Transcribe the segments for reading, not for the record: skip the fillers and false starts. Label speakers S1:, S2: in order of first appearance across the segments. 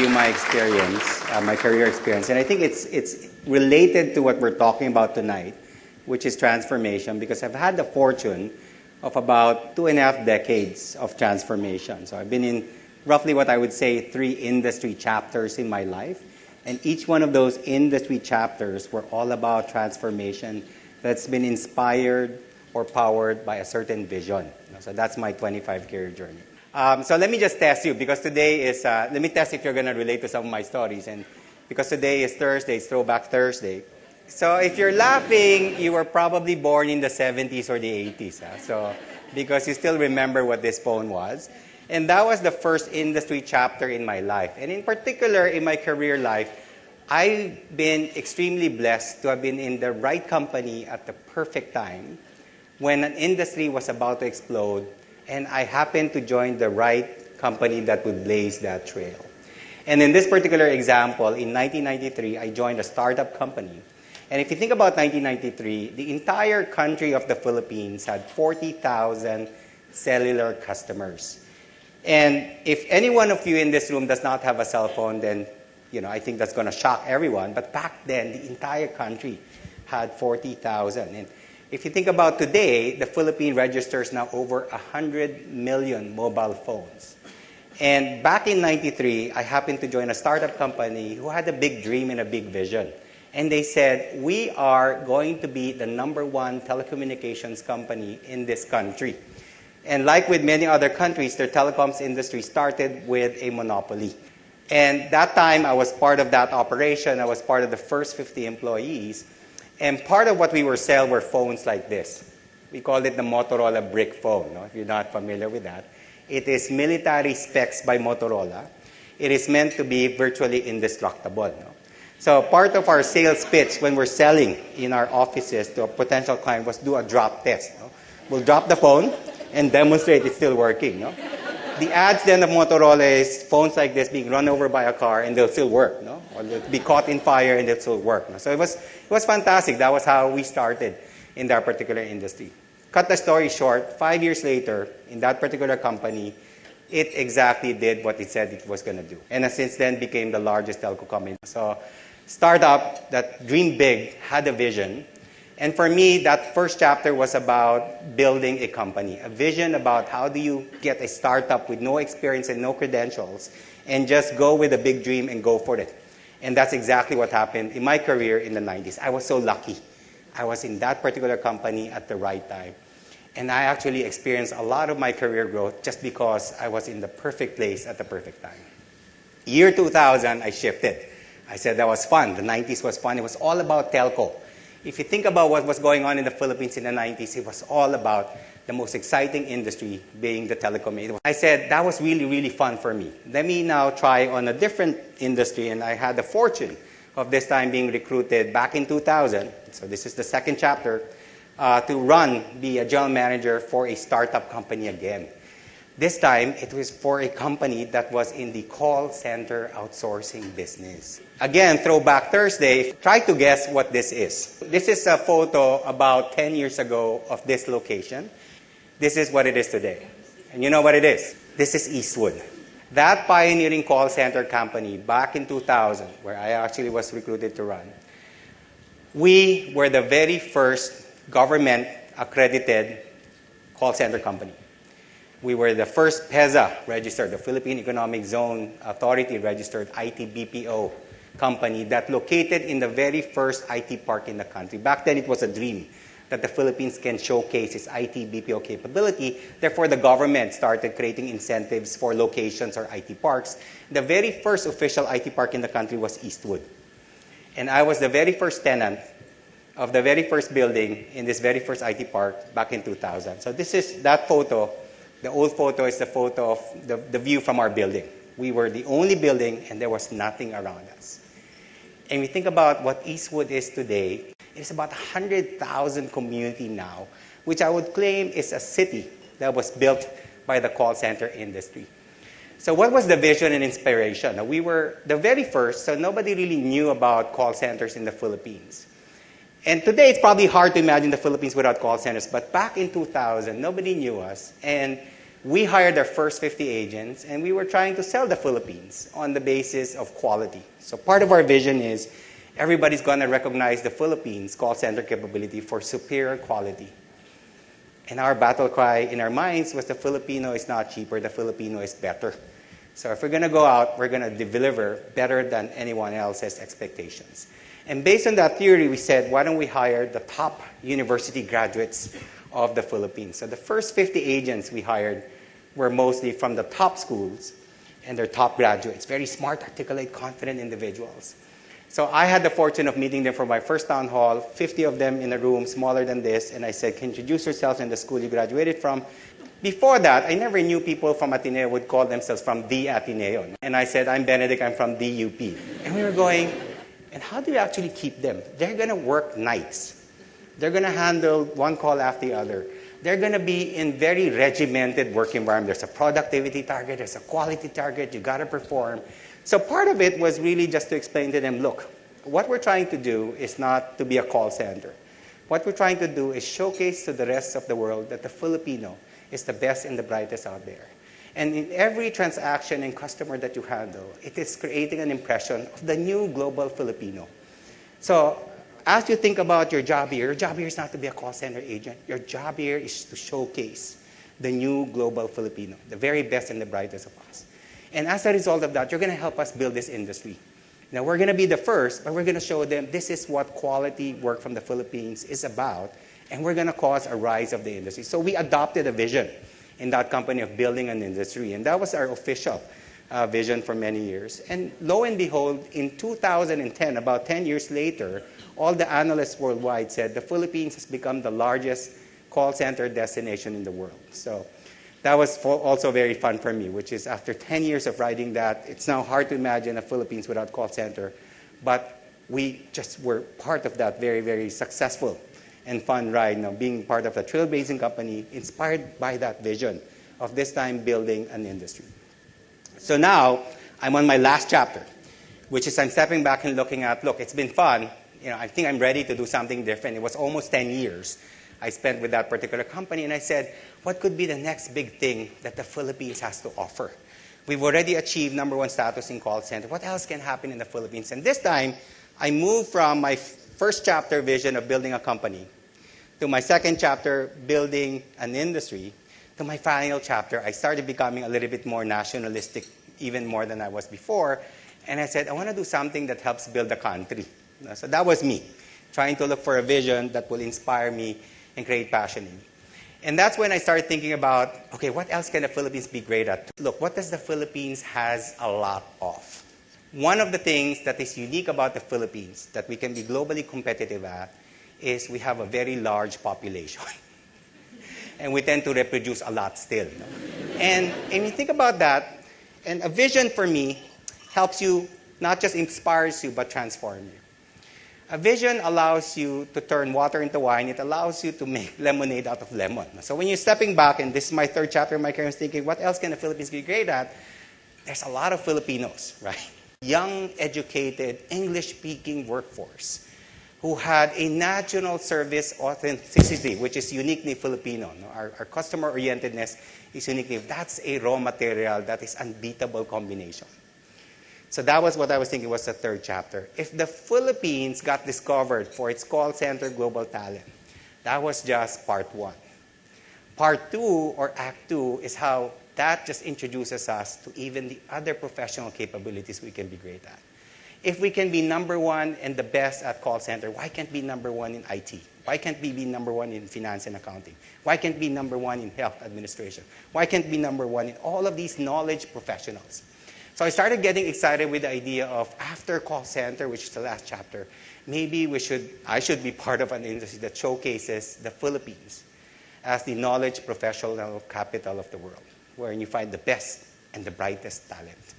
S1: you my experience, my career experience. And I think it's related to what we're talking about tonight, which is transformation, because I've had the fortune of about 2.5 decades of transformation. So I've been in roughly what I would say 3 industry chapters in my life. And each one of those industry chapters were all about transformation that's been inspired or powered by a certain vision. So that's my 25-career journey. So let me just test you, because today is, let me test if you're going to relate to some of my stories. And because today is Thursday, it's Throwback Thursday. So if you're laughing, you were probably born in the 70s or the 80s. So, because you still remember what this phone was. And that was the first industry chapter in my life. And in particular, in my career life, I've been extremely blessed to have been in the right company at the perfect time when an industry was about to explode, and I happened to join the right company that would blaze that trail. And in this particular example, in 1993, I joined a startup company. And if you think about 1993, the entire country of the Philippines had 40,000 cellular customers. And if any one of you in this room does not have a cell phone, then I think that's going to shock everyone. But back then, the entire country had 40,000. And if you think about today, the Philippines registers now over 100 million mobile phones. And back in 93, I happened to join a startup company who had a big dream and a big vision. And they said, we are going to be the #1 telecommunications company in this country. And like with many other countries, their telecoms industry started with a monopoly. And that time, I was part of that operation. I was part of the first 50 employees. And part of what we were selling were phones like this. We called it the Motorola brick phone, if you're not familiar with that. It is military specs by Motorola. It is meant to be virtually indestructible. So part of our sales pitch when we're selling in our offices to a potential client was do a drop test. We'll drop the phone and demonstrate it's still working. The ads then of Motorola is phones like this being run over by a car and they'll still work. Or they'll be caught in fire and they'll still work. So it was fantastic. That was how we started in that particular industry. Cut the story short, 5 years later, in that particular company, it exactly did what it said it was going to do. And since then became the largest telco company. So startup that dreamed big, had a vision. And for me, that first chapter was about building a company, a vision about how do you get a startup with no experience and no credentials and just go with a big dream and go for it. And that's exactly what happened in my career in the 90s. I was so lucky. I was in that particular company at the right time. And I actually experienced a lot of my career growth just because I was in the perfect place at the perfect time. Year 2000, I shifted. I said that was fun. The 90s was fun. It was all about telco. If you think about what was going on in the Philippines in the 90s, it was all about the most exciting industry being the telecom. I said, that was really, really fun for me. Let me now try on a different industry, and I had the fortune of this time being recruited back in 2000. So this is the second chapter, to be a general manager for a startup company again. This time, it was for a company that was in the call center outsourcing business. Again, Throwback Thursday, try to guess what this is. This is a photo about 10 years ago of this location. This is what it is today. And you know what it is? This is Eastwood. That pioneering call center company back in 2000, where I actually was recruited to run, we were the very first government-accredited call center company. We were the first PEZA registered, the Philippine Economic Zone Authority registered IT BPO company that located in the very first IT park in the country. Back then, it was a dream that the Philippines can showcase its IT BPO capability. Therefore, the government started creating incentives for locations or IT parks. The very first official IT park in the country was Eastwood. And I was the very first tenant of the very first building in this very first IT park back in 2000. So this is that photo. The old photo is the photo of the view from our building. We were the only building and there was nothing around us. And we think about what Eastwood is today, it's about 100,000 community now, which I would claim is a city that was built by the call center industry. So what was the vision and inspiration? Now, we were the very first, so nobody really knew about call centers in the Philippines. And today, it's probably hard to imagine the Philippines without call centers, but back in 2000, nobody knew us. And we hired our first 50 agents, and we were trying to sell the Philippines on the basis of quality. So part of our vision is everybody's going to recognize the Philippines call center capability for superior quality. And our battle cry in our minds was the Filipino is not cheaper, the Filipino is better. So if we're going to go out, we're going to deliver better than anyone else's expectations. And based on that theory, we said, why don't we hire the top university graduates of the Philippines? So the first 50 agents we hired were mostly from the top schools and their top graduates, very smart, articulate, confident individuals. So I had the fortune of meeting them for my first town hall, 50 of them in a room smaller than this, and I said, can you introduce yourselves and the school you graduated from? Before that, I never knew people from Ateneo would call themselves from the Ateneo. And I said, I'm Benedict, I'm from the UP. And we were going, and how do you actually keep them? They're going to work nights. They're going to handle one call after the other. They're going to be in very regimented work environment. There's a productivity target, there's a quality target, you got to perform. So part of it was really just to explain to them, look, what we're trying to do is not to be a call center. What we're trying to do is showcase to the rest of the world that the Filipino is the best and the brightest out there. And in every transaction and customer that you handle, it is creating an impression of the new global Filipino. So as you think about your job here is not to be a call center agent. Your job here is to showcase the new global Filipino, the very best and the brightest of us. And as a result of that, you're going to help us build this industry. Now, we're going to be the first, but we're going to show them this is what quality work from the Philippines is about, and we're going to cause a rise of the industry. So we adopted a vision in that company of building an industry, and that was our official vision for many years. And lo and behold, in 2010, about 10 years later, all the analysts worldwide said the Philippines has become the largest call center destination in the world. So that was also very fun for me, which is after 10 years of writing that, it's now hard to imagine a Philippines without call center. But we just were part of that very, very successful and fun ride, being part of a trailblazing company inspired by that vision of this time building an industry. So now I'm on my last chapter, which is I'm stepping back and looking at, look, it's been fun. I think I'm ready to do something different. It was almost 10 years I spent with that particular company, and I said, what could be the next big thing that the Philippines has to offer? We've already achieved #1 status in call center. What else can happen in the Philippines? And this time, I moved from my first chapter vision of building a company to my second chapter, building an industry, to my final chapter. I started becoming a little bit more nationalistic, even more than I was before. And I said, I want to do something that helps build a country. So that was me, trying to look for a vision that will inspire me and create passion in me. And that's when I started thinking about, okay, what else can the Philippines be great at? Look, what does the Philippines has a lot of? One of the things that is unique about the Philippines that we can be globally competitive at is we have a very large population. And we tend to reproduce a lot still. And you think about that, and a vision for me helps you, not just inspires you, but transform you. A vision allows you to turn water into wine. It allows you to make lemonade out of lemon. So when you're stepping back, and this is my third chapter of my career, I was thinking, what else can the Philippines be great at? There's a lot of Filipinos, right? Young, educated, English-speaking workforce who had a national service authenticity, which is uniquely Filipino. Our customer-orientedness is uniquely. That's a raw material that is unbeatable combination. So that was what I was thinking was the third chapter. If the Philippines got discovered for its call center global talent, that was just part one. Part two, or act two, is how that just introduces us to even the other professional capabilities we can be great at. If we can be #1 and the best at call center, why can't we be #1 in IT? Why can't we be #1 in finance and accounting? Why can't we be #1 in health administration? Why can't we be #1 in all of these knowledge professionals? So I started getting excited with the idea of after call center, which is the last chapter, maybe I should be part of an industry that showcases the Philippines as the knowledge professional capital of the world, where you find the best and the brightest talent.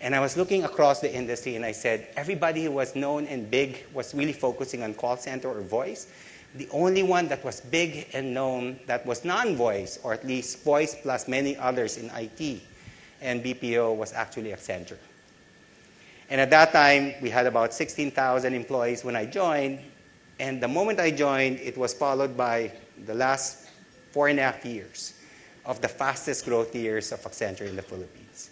S1: And I was looking across the industry and I said, everybody who was known and big was really focusing on call center or voice. The only one that was big and known that was non-voice, or at least voice plus many others in IT and BPO, was actually Accenture. And at that time, we had about 16,000 employees when I joined. And the moment I joined, it was followed by the last 4.5 years of the fastest growth years of Accenture in the Philippines.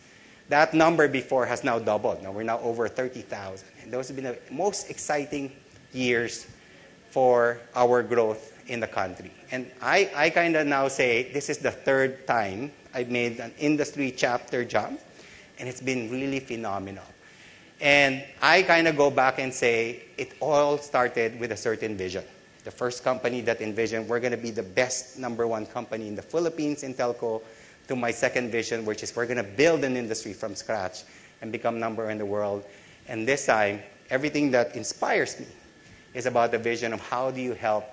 S1: That number before has now doubled. Now we're now over 30,000. And those have been the most exciting years for our growth in the country. And I kind of now say this is the third time I've made an industry chapter jump, and it's been really phenomenal. And I kind of go back and say it all started with a certain vision. The first company that envisioned we're going to be the best #1 company in the Philippines in telco, to my second vision, which is we're going to build an industry from scratch and become #1 in the world. And this time, everything that inspires me is about the vision of how do you help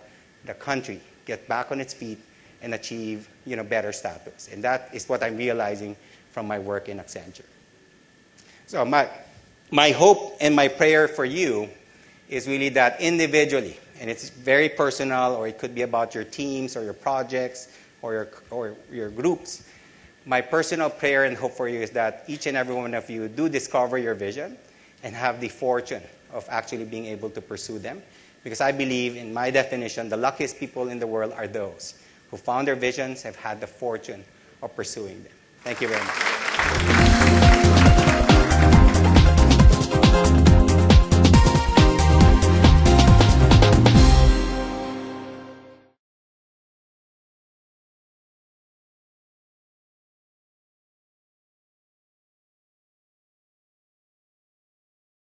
S1: the country get back on its feet and achieve, better status. And that is what I'm realizing from my work in Accenture. So my hope and my prayer for you is really that individually, and it's very personal, or it could be about your teams or your projects or your groups. My personal prayer and hope for you is that each and every one of you do discover your vision and have the fortune of actually being able to pursue them. Because I believe, in my definition, the luckiest people in the world are those who found their visions, have had the fortune of pursuing them. Thank you very much.